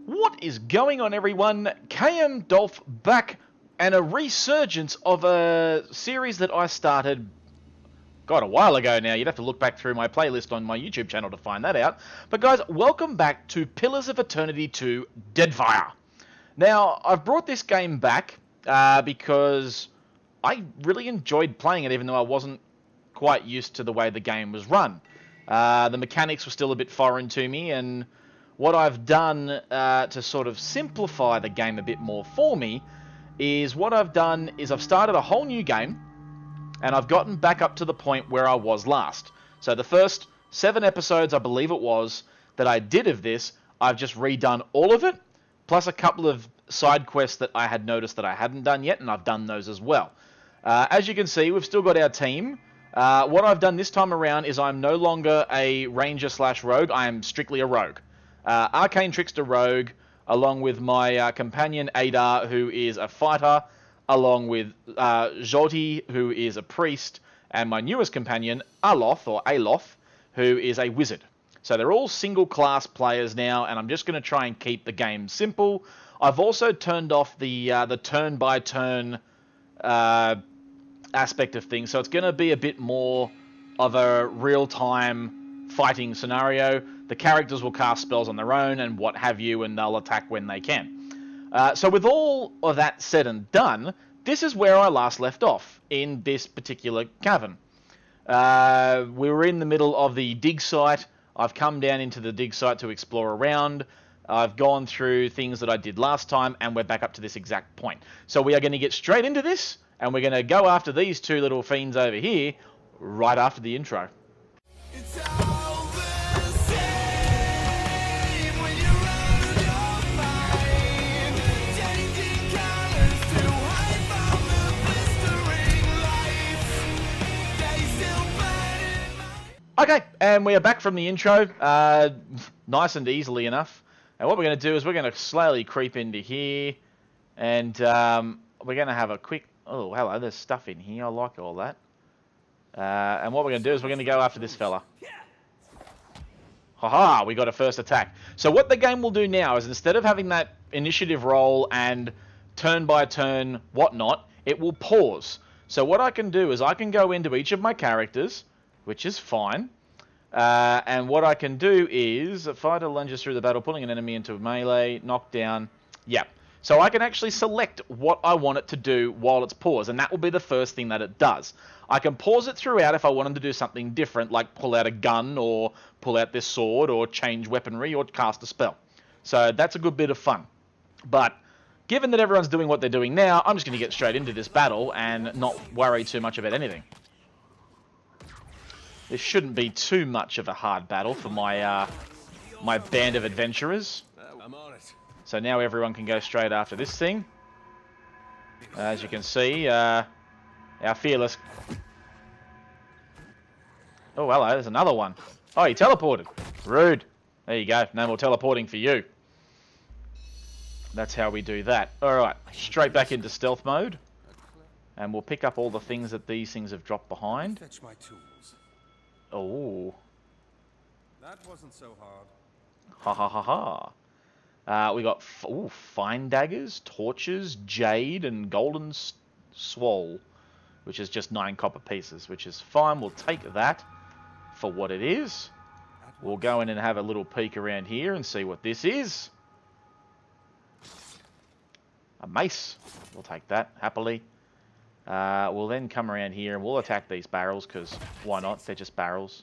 What is going on, everyone? KMDolph back, and a resurgence of a series that I started, God, a while ago now. You'd have to look back through my playlist on my YouTube channel to find that out. But guys, welcome back to Pillars of Eternity 2 Deadfire. Now, I've brought this game back because I really enjoyed playing it, even though I wasn't quite used to the way the game was run. The mechanics were still a bit foreign to me, and what I've done to sort of simplify the game a bit more for me is I've started a whole new game, and I've gotten back up to the point where I was last. So the first 7 episodes, I believe it was, that I did of this, I've just redone all of it, plus a couple of side quests that I had noticed that I hadn't done yet, and I've done those as well. As you can see, we've still got our team. What I've done this time around is I'm no longer a ranger/rogue, I am strictly a rogue. Arcane Trickster Rogue, along with my companion Adar, who is a fighter, along with Joti, who is a priest, and my newest companion, Aloth, who is a wizard. So they're all single-class players now, and I'm just going to try and keep the game simple. I've also turned off the turn-by-turn aspect of things, so it's going to be a bit more of a real-time fighting scenario. The characters will cast spells on their own and what have you, and they'll attack when they can. So with all of that said and done, this is where I last left off, in this particular cavern. We were in the middle of the dig site. I've come down into the dig site to explore around. I've gone through things that I did last time, and we're back up to this exact point. So we are going to get straight into this, and we're going to go after these two little fiends over here, right after the intro. Okay, and we are back from the intro, nice and easily enough. And what we're going to do is we're going to slowly creep into here, and we're going to have a quick... Oh, hello, there's stuff in here. I like all that. And what we're going to do is we're going to go after this fella. Haha, we got a first attack. So what the game will do now is, instead of having that initiative roll and turn-by-turn whatnot, it will pause. So what I can do is I can go into each of my characters, which is fine. And what I can do is a fighter lunges through the battle, pulling an enemy into melee, knockdown. Yeah. So I can actually select what I want it to do while it's paused, and that will be the first thing that it does. I can pause it throughout if I wanted to do something different, like pull out a gun, or pull out this sword, or change weaponry, or cast a spell. So that's a good bit of fun. But given that everyone's doing what they're doing now, I'm just going to get straight into this battle and not worry too much about anything. This shouldn't be too much of a hard battle for my my band of adventurers. I'm on it. So now everyone can go straight after this thing. As you can see, our fearless... Oh, hello, there's another one. Oh, he teleported. Rude. There you go. No more teleporting for you. That's how we do that. Alright, straight back into stealth mode. And we'll pick up all the things that these things have dropped behind. Fetch my tools. Oh. That wasn't so hard. Ha ha ha ha. We got fine daggers, torches, jade, and golden swole, which is just 9 copper pieces, which is fine. We'll take that for what it is. We'll go in and have a little peek around here and see what this is. A mace. We'll take that happily. We'll then come around here and we'll attack these barrels, because why not? They're just barrels.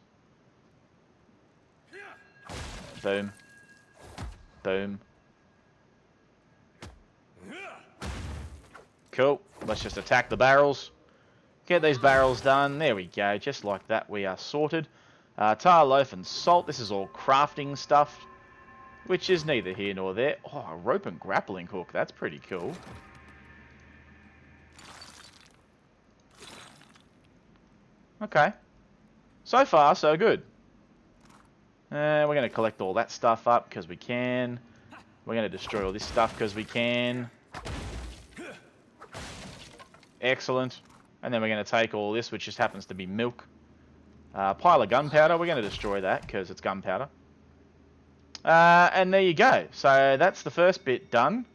Boom. Boom. Cool. Let's just attack the barrels. Get these barrels done. There we go. Just like that, we are sorted. Tar, loaf, and salt. This is all crafting stuff, which is neither here nor there. Oh, a rope and grappling hook. That's pretty cool. Okay. So far, so good. We're going to collect all that stuff up because we can. We're going to destroy all this stuff because we can. Excellent. And then we're going to take all this, which just happens to be milk. Pile of gunpowder. We're going to destroy that because it's gunpowder. And there you go. So that's the first bit done.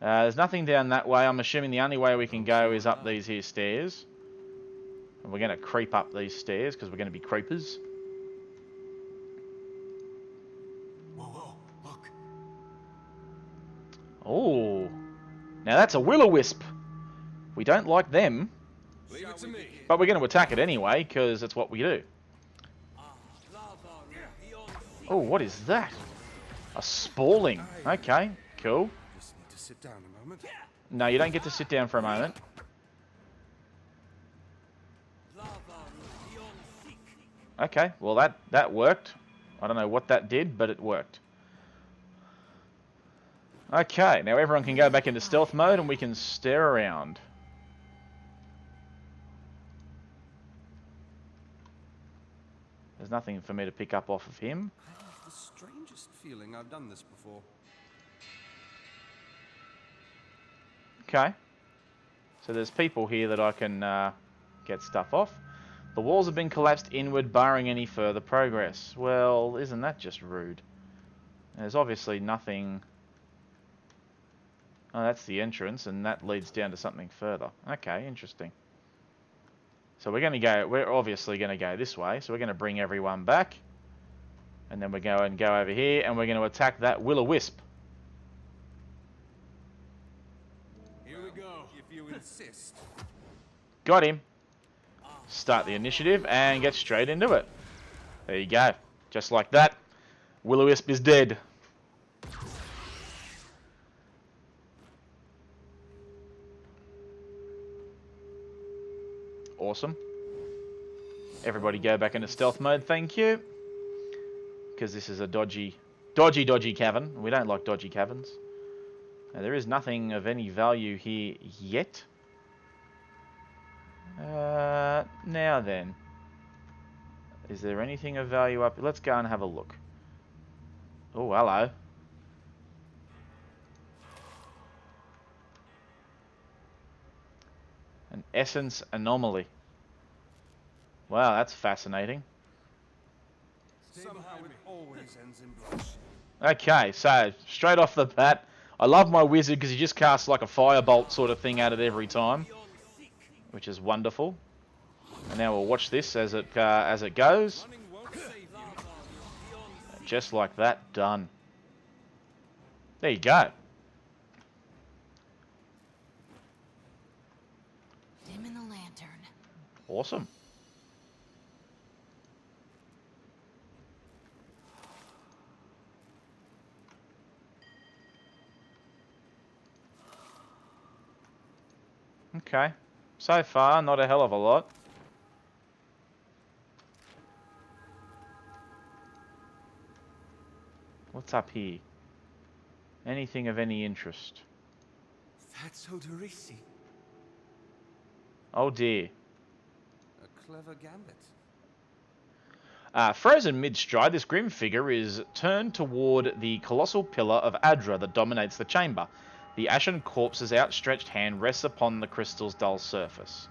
There's nothing down that way. I'm assuming the only way we can go is up these here stairs. And we're going to creep up these stairs because we're going to be creepers. Whoa, look. Oh, now that's a will-o-wisp. We don't like them, Leave it to me. but we're going to attack it anyway because it's what we do. Oh, what is that? A spalling. Okay, cool. Just need to sit down a moment. No, you don't get to sit down for a moment. Okay, well that worked. I don't know what that did, but it worked. Okay, now everyone can go back into stealth mode and we can stare around. There's nothing for me to pick up off of him. I have the strangest feeling I've done this before. Okay. So there's people here that I can get stuff off. The walls have been collapsed inward, barring any further progress. Well, isn't that just rude? There's obviously nothing... Oh, that's the entrance, and that leads down to something further. Okay, interesting. So we're obviously going to go this way, so we're going to bring everyone back. And then we're going to go over here, and we're going to attack that will-o-wisp. Here we go, if you insist. Got him. Start the initiative and get straight into it. There you go. Just like that. Will-o-wisp is dead. Awesome. Everybody go back into stealth mode, thank you. Because this is a dodgy cavern. We don't like dodgy caverns. Now, there is nothing of any value here yet. Now then. Is there anything of value up? Let's go and have a look. Oh, hello. An essence anomaly. Wow, that's fascinating. Somehow it always ends in bloodshed. Okay, so straight off the bat, I love my wizard because he just casts like a firebolt sort of thing at it every time, which is wonderful. And now we'll watch this as it goes. Just like that, done. There you go. Dim in the lantern. Awesome. Okay. So far, not a hell of a lot. What's up here? Anything of any interest? That's Odorisi. Oh dear. A clever gambit. Frozen mid-stride, this grim figure is turned toward the colossal pillar of Adra that dominates the chamber. The ashen corpse's outstretched hand rests upon the crystal's dull surface.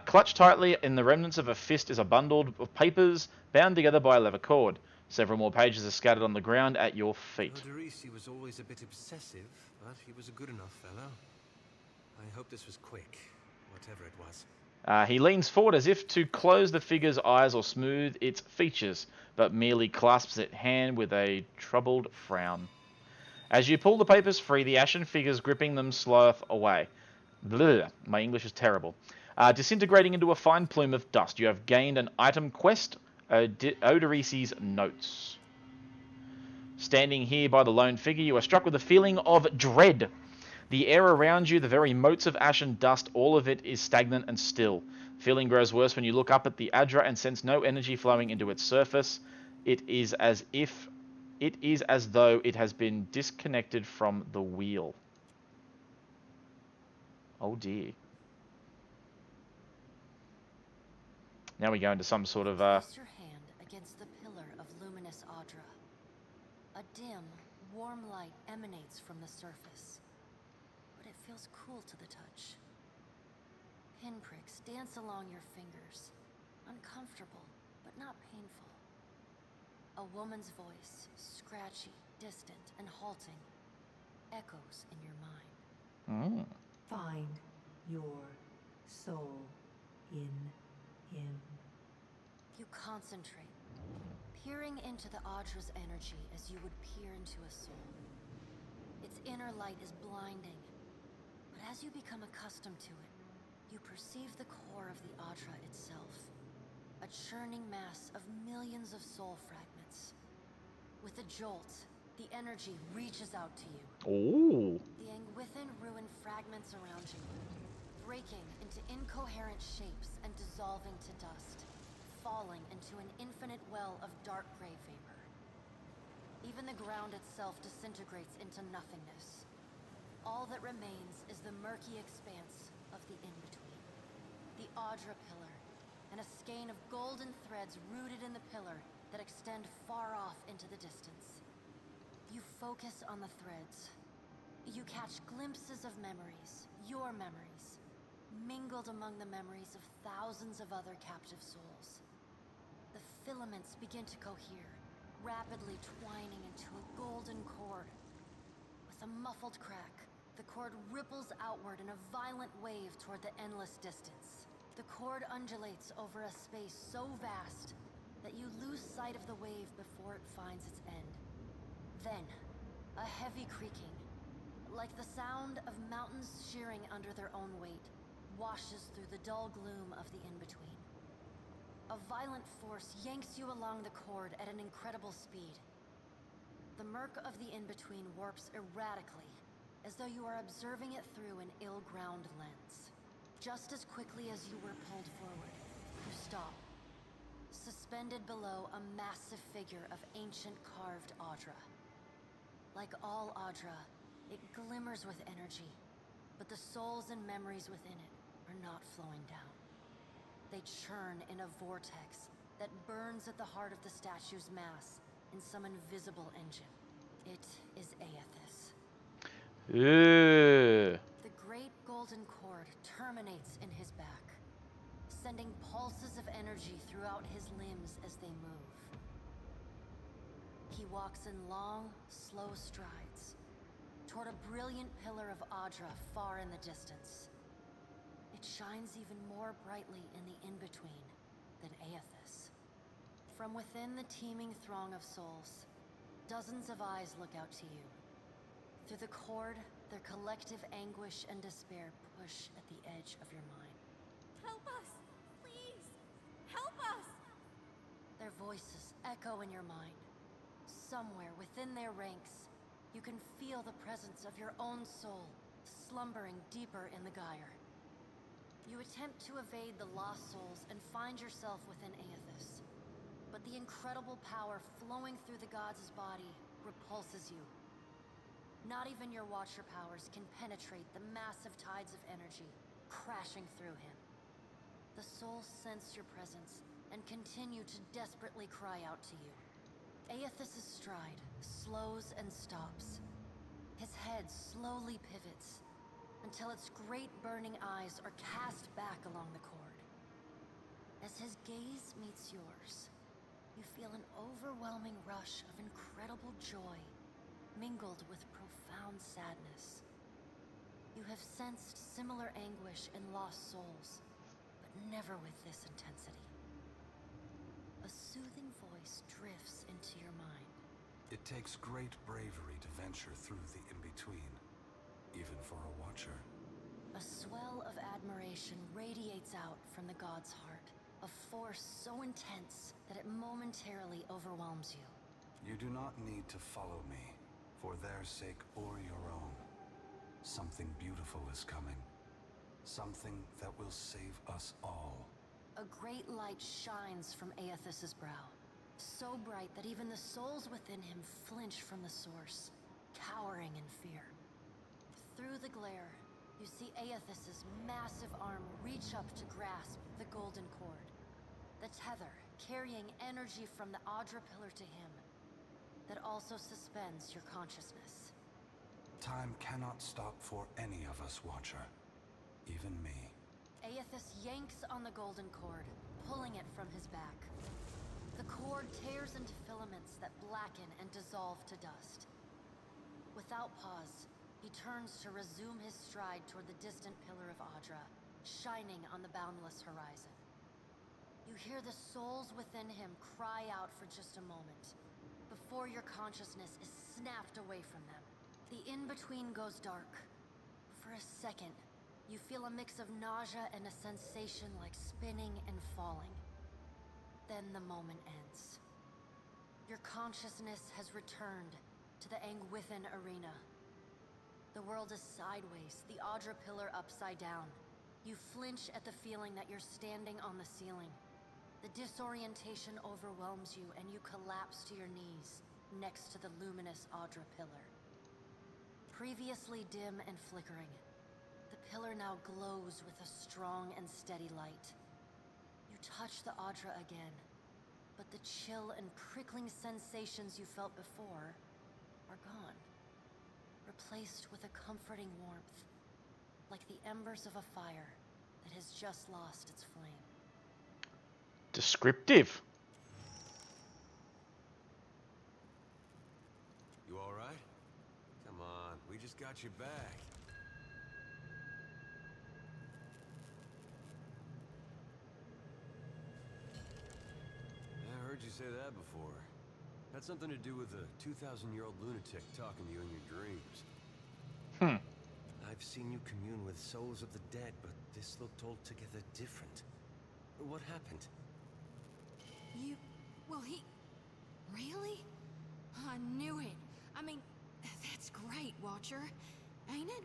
Clutched tightly in the remnants of a fist is a bundle of papers bound together by a leather cord. Several more pages are scattered on the ground at your feet. Odorisi was always a bit obsessive, but he was a good enough fellow. I hope this was quick, whatever it was. He leans forward as if to close the figure's eyes or smooth its features, but merely clasps its hand with a troubled frown. As you pull the papers free, the ashen figures gripping them slough away. Blah, my English is terrible. Disintegrating into a fine plume of dust. You have gained an item quest, Odorisi's notes. Standing here by the lone figure, you are struck with a feeling of dread. The air around you, the very motes of ashen dust, all of it is stagnant and still. The feeling grows worse when you look up at the Adra and sense no energy flowing into its surface. It is as though it has been disconnected from the wheel. Oh dear. Now we go into some sort of Place your hand against the pillar of luminous Audra. A dim, warm light emanates from the surface, but it feels cool to the touch. Pinpricks dance along your fingers, uncomfortable but not painful. A woman's voice, scratchy, distant, and halting, echoes in your mind. Find your soul in him. You concentrate, peering into the Audra's energy as you would peer into a soul. Its inner light is blinding, but as you become accustomed to it, you perceive the core of the Audra itself, a churning mass of millions of soul fragments. With a jolt, the energy reaches out to you. Oh. The Angwithan ruin fragments around you, breaking into incoherent shapes and dissolving to dust, falling into an infinite well of dark gray vapor. Even the ground itself disintegrates into nothingness. All that remains is the murky expanse of the in-between. The Audra Pillar, and a skein of golden threads rooted in the pillar that extend far off into the distance. You focus on the threads. You catch glimpses of memories, your memories, mingled among the memories of thousands of other captive souls. The filaments begin to cohere, rapidly twining into a golden cord. With a muffled crack, the cord ripples outward in a violent wave toward the endless distance. The cord undulates over a space so vast that you lose sight of the wave before it finds its end. Then, a heavy creaking, like the sound of mountains shearing under their own weight, washes through the dull gloom of the in-between. A violent force yanks you along the cord at an incredible speed. The murk of the in-between warps erratically, as though you are observing it through an ill-ground lens. Just as quickly as you were pulled forward, you stop. Suspended below a massive figure of ancient carved Audra. Like all Audra, it glimmers with energy, but the souls and memories within it are not flowing down. They churn in a vortex that burns at the heart of the statue's mass in some invisible engine. It is Aethys. The great golden cord terminates in his back, sending pulses of energy throughout his limbs as they move. He walks in long, slow strides toward a brilliant pillar of Audra far in the distance. It shines even more brightly in the in-between than Aethys. From within the teeming throng of souls, dozens of eyes look out to you. Through the cord, their collective anguish and despair push at the edge of your mind. Help us! Please! Help us! Their voices echo in your mind. Somewhere within their ranks, you can feel the presence of your own soul, slumbering deeper in the gyre. You attempt to evade the lost souls and find yourself within Aethys. But the incredible power flowing through the gods' body repulses you. Not even your Watcher powers can penetrate the massive tides of energy crashing through him. The souls sense your presence and continue to desperately cry out to you. Aethys' stride slows and stops. His head slowly pivots until its great burning eyes are cast back along the cord. As his gaze meets yours, you feel an overwhelming rush of incredible joy mingled with profound sadness. You have sensed similar anguish in lost souls, but never with this intensity. A soothing voice drifts into your mind. It takes great bravery to venture through the in-between, even for a Watcher. A swell of admiration radiates out from the god's heart, a force so intense that it momentarily overwhelms you. You do not need to follow me, for their sake or your own. Something beautiful is coming. Something that will save us all. A great light shines from Aethys' brow, so bright that even the souls within him flinch from the source, cowering in fear. Through the glare, you see Aethys' massive arm reach up to grasp the golden cord. The tether carrying energy from the Audra pillar to him, that also suspends your consciousness. Time cannot stop for any of us, Watcher. Even me. Aethys yanks on the golden cord, pulling it from his back. The cord tears into filaments that blacken and dissolve to dust. Without pause, he turns to resume his stride toward the distant pillar of Audra, shining on the boundless horizon. You hear the souls within him cry out for just a moment, before your consciousness is snapped away from them. The in-between goes dark. For a second, you feel a mix of nausea and a sensation like spinning and falling. Then the moment ends. Your consciousness has returned to the Angwithan arena. The world is sideways, the Audra pillar upside down. You flinch at the feeling that you're standing on the ceiling. The disorientation overwhelms you and you collapse to your knees next to the luminous Audra pillar. Previously dim and flickering, the pillar now glows with a strong and steady light. You touch the Audra again, but the chill and prickling sensations you felt before are gone, replaced with a comforting warmth, like the embers of a fire that has just lost its flame. Descriptive. You all right? Come on, we just got you back. I heard you say that before. Had something to do with a 2,000-year-old lunatic talking to you in your dreams. I've seen you commune with souls of the dead, but this looked altogether different. What happened? Well, he... Really? I knew it. I mean, that's great, Watcher. Ain't it?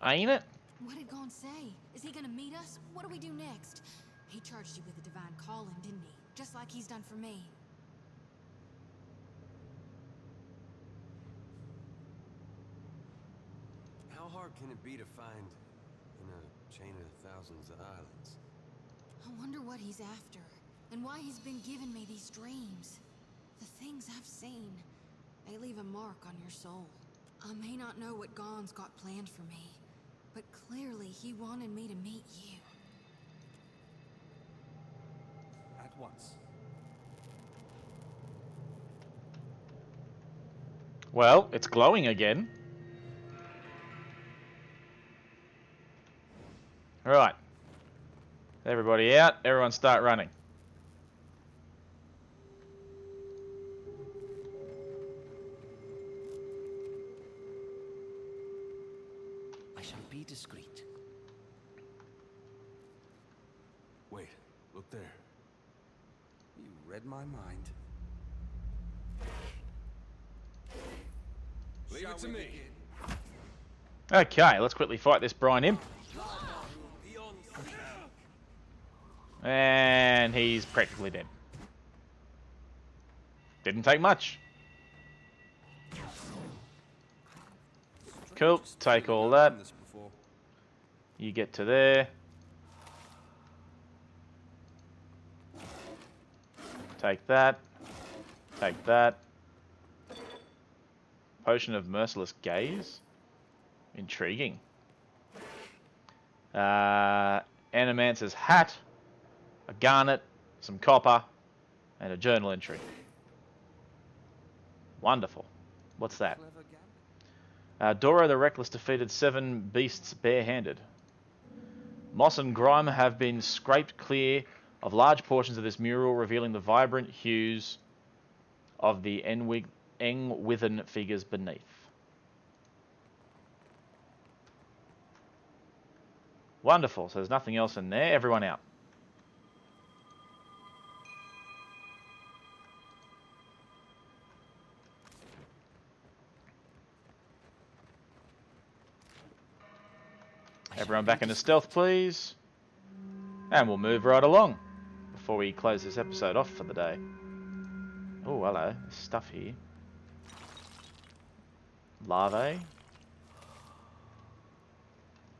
Ain't it? What did Gon say? Is he gonna meet us? What do we do next? He charged you with a divine calling, didn't he? Just like he's done for me. How hard can it be to find in a chain of thousands of islands? I wonder what he's after, and why he's been giving me these dreams. The things I've seen, they leave a mark on your soul. I may not know what Gon's got planned for me, but clearly he wanted me to meet you. At once. Well, it's glowing again. Right. Everybody out. Everyone start running. I shall be discreet. Wait, look there. You read my mind. Leave it to me. Okay, let's quickly fight this Brian Imp. And he's practically dead. Didn't take much. Cool, take all that. You get to there. Take that. Take that. Potion of Merciless Gaze. Intriguing. Animancer's hat. A garnet. Some copper. And a journal entry. Wonderful. What's that? Dora the Reckless defeated 7 beasts barehanded. Moss and grime have been scraped clear of large portions of this mural, revealing the vibrant hues of the Engwithan figures beneath. Wonderful. So there's nothing else in there. Everyone out. Everyone back into stealth, please. And we'll move right along before we close this episode off for the day. Oh, hello. There's stuff here. Larvae.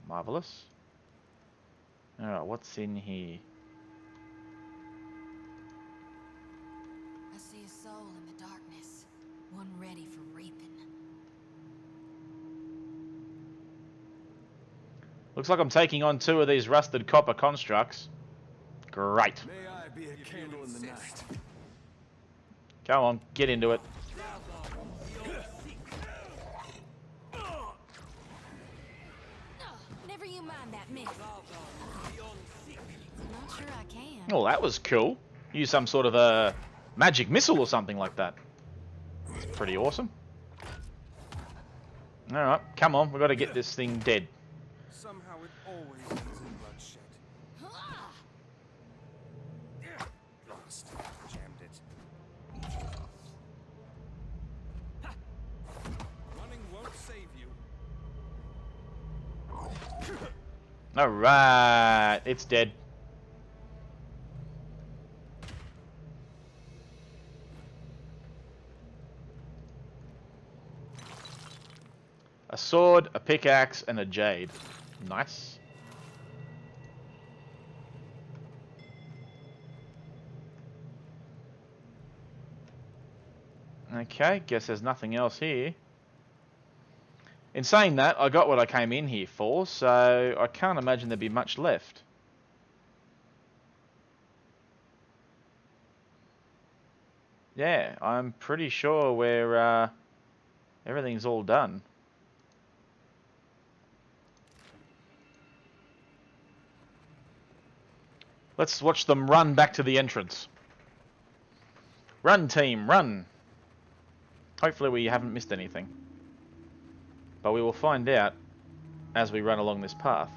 Marvellous. Alright, what's in here? I see a soul in the darkness, one ready for reaping. Looks like I'm taking on 2 of these rusted copper constructs. Great. May I be a candle in the night. Go on, get into it. Never you mind that myth. I'm not sure I can. Oh, that was cool. Use some sort of a magic missile or something like that. It's pretty awesome. Alright, come on, we've got to get this thing dead. Somehow it always ends in bloodshed. Lost. Jammed it. Running won't save you. Alright, it's dead. A sword, a pickaxe, and a jade. Nice. Okay, guess there's nothing else here. In saying that, I got what I came in here for, so I can't imagine there'd be much left. Yeah, I'm pretty sure we're, everything's all done. Let's watch them run back to the entrance. Run, team, run! Hopefully we haven't missed anything. But we will find out as we run along this path.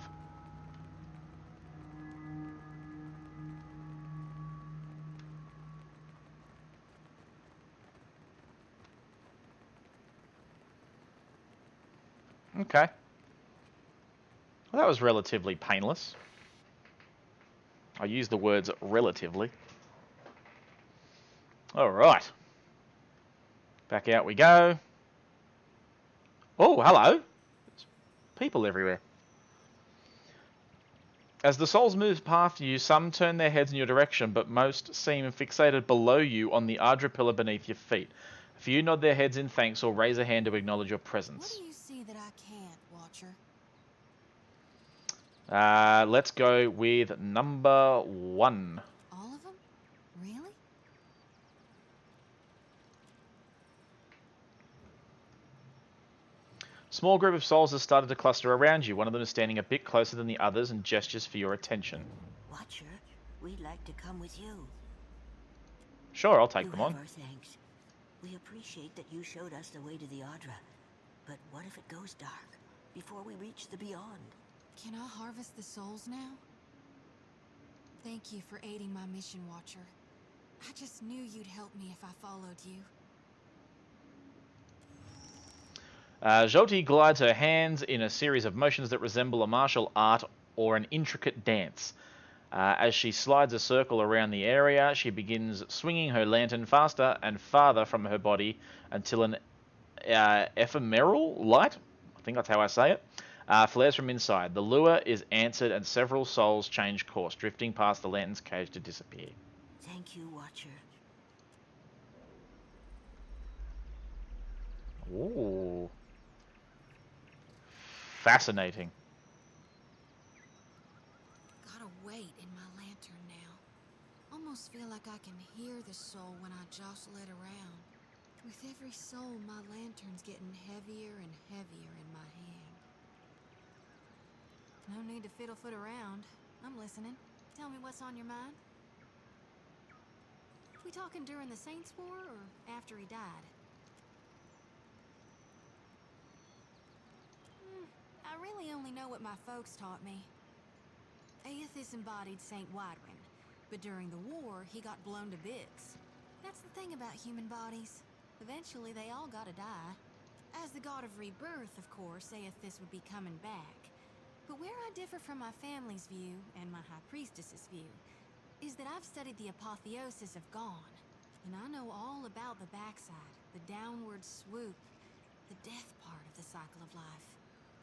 Okay. Well, that was relatively painless. I use the words relatively. Alright. Back out we go. Oh, hello. There's people everywhere. As the souls move past you, some turn their heads in your direction, but most seem fixated below you on the Ardra pillar beneath your feet. A few nod their heads in thanks or raise a hand to acknowledge your presence. What do you see that I can't, Watcher? Let's go with number 1. All of them? Really? Small group of souls has started to cluster around you. One of them is standing a bit closer than the others and gestures for your attention. Watcher, we'd like to come with you. Sure, I'll take You them have on. our thanks. We appreciate that you showed us the way to the Ardra. But what if it goes dark before we reach the beyond? Can I harvest the souls now? Thank you for aiding my mission, Watcher. I just knew you'd help me if I followed you. Jyoti glides her hands in a series of motions that resemble a martial art or an intricate dance. As she slides a circle around the area, she begins swinging her lantern faster and farther from her body until an ephemeral light, I think that's how I say it, flares from inside. The lure is answered and several souls change course, drifting past the lantern's cage to disappear. Thank you, Watcher. Ooh. Fascinating. Got a weight in my lantern now. Almost feel like I can hear the soul when I jostle it around. With every soul, my lantern's getting heavier and heavier in my hand. No need to fiddle-foot around. I'm listening. Tell me what's on your mind. We talking during the Saints' War or after he died? I really only know what my folks taught me. Aethys embodied Saint Wydrin, but during the war, he got blown to bits. That's the thing about human bodies. Eventually, they all gotta die. As the god of rebirth, of course, Aethys would be coming back. But where I differ from my family's view, and my High Priestess's view, is that I've studied the apotheosis of Gone, and I know all about the backside, the downward swoop, the death part of the cycle of life.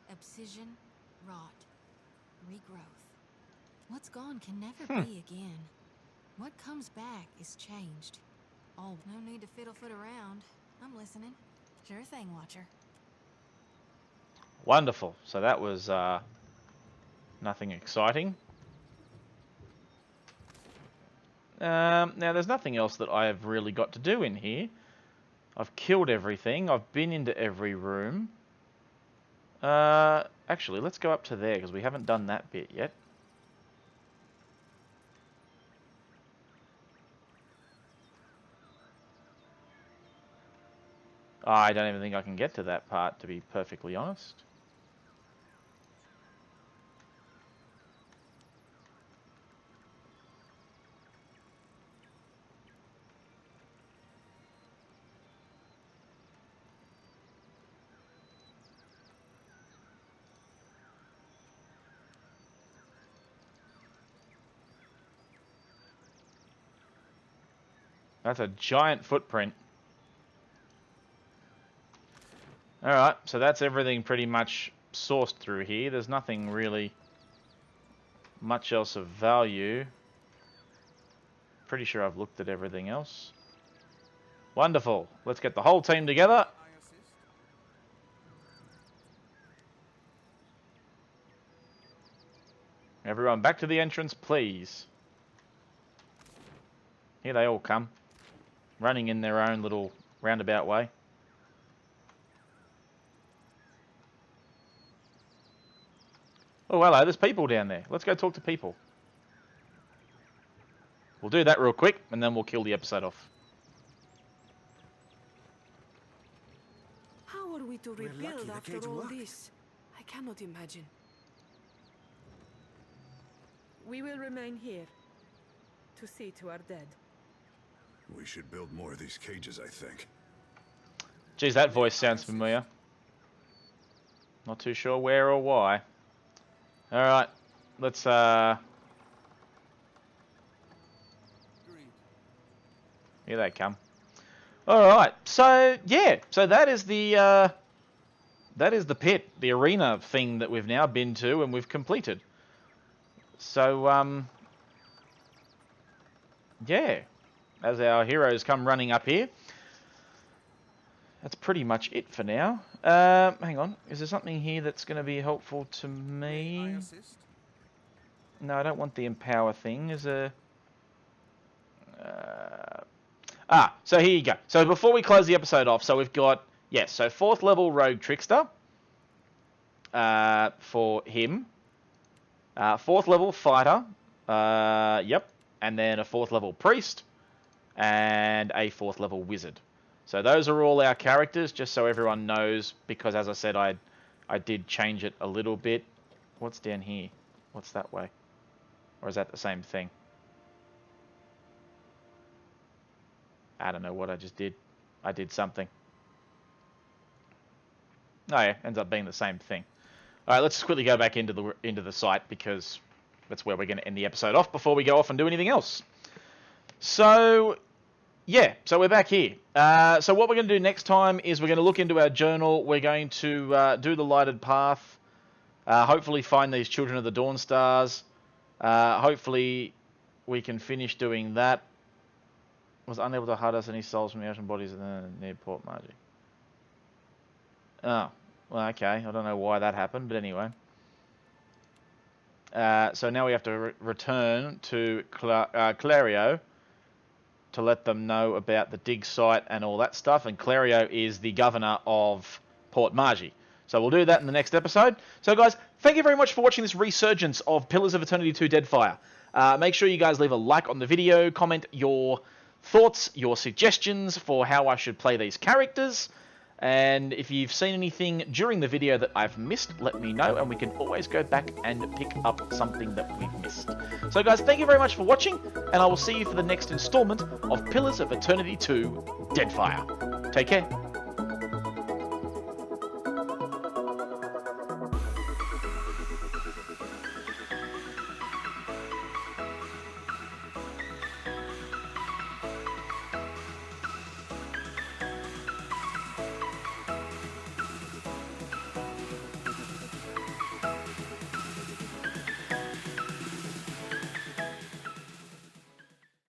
Obsession, rot, regrowth. What's gone can never be again. What comes back is changed. Oh, no need to fiddle-foot around. I'm listening. Sure thing, Watcher. Wonderful. So that was nothing exciting. Now, there's nothing else that I've really got to do in here. I've killed everything. I've been into every room. Actually, let's go up to there, because we haven't done that bit yet. I don't even think I can get to that part, to be perfectly honest. That's a giant footprint. Alright, so that's everything pretty much sourced through here. There's nothing really much else of value. Pretty sure I've looked at everything else. Wonderful. Let's get the whole team together. Everyone back to the entrance, please. Here they all come. Running in their own little roundabout way. Oh, hello, there's people down there. Let's go talk to people. We'll do that real quick, and then we'll kill the episode off. How are we to We're lucky rebuild the after cage all worked. this? I cannot imagine. We will remain here to see to our dead. We should build more of these cages, I think. Geez, that voice sounds familiar. Not too sure where or why. Alright, let's here they come. Alright, so yeah, so that is the pit, the arena thing that we've now been to and we've completed. So yeah, as our heroes come running up here. That's pretty much it for now. Hang on. Is there something here that's going to be helpful to me? No, I don't want the empower thing. Is there... so here you go. So before we close the episode off, so we've got... Yes, so 4th level Rogue Trickster. For him. 4th level Fighter. Yep. And then a 4th level Priest. And a 4th level Wizard. So those are all our characters, just so everyone knows, because as I said, I did change it a little bit. What's down here? What's that way? Or is that the same thing? I don't know what I just did. I did something. Oh yeah, ends up being the same thing. Alright, let's just quickly go back into the site, because that's where we're going to end the episode off before we go off and do anything else. So... yeah, so we're back here. So what we're going to do next time is we're going to look into our journal. We're going to do the lighted path. Hopefully find these Children of the Dawn Stars. Hopefully we can finish doing that. Was unable to harness any souls from the ocean bodies near Port Margie. Oh, well, okay. I don't know why that happened, but anyway. So now we have to return to Clario to let them know about the dig site and all that stuff. And Clario is the governor of Port Margie. So we'll do that in the next episode. So guys, thank you very much for watching this resurgence of Pillars of Eternity 2 Deadfire. Make sure you guys leave a like on the video, comment your thoughts, your suggestions for how I should play these characters. And if you've seen anything during the video that I've missed, let me know, and we can always go back and pick up something that we've missed. So guys, thank you very much for watching, and I will see you for the next installment of Pillars of Eternity 2 Deadfire. Take care.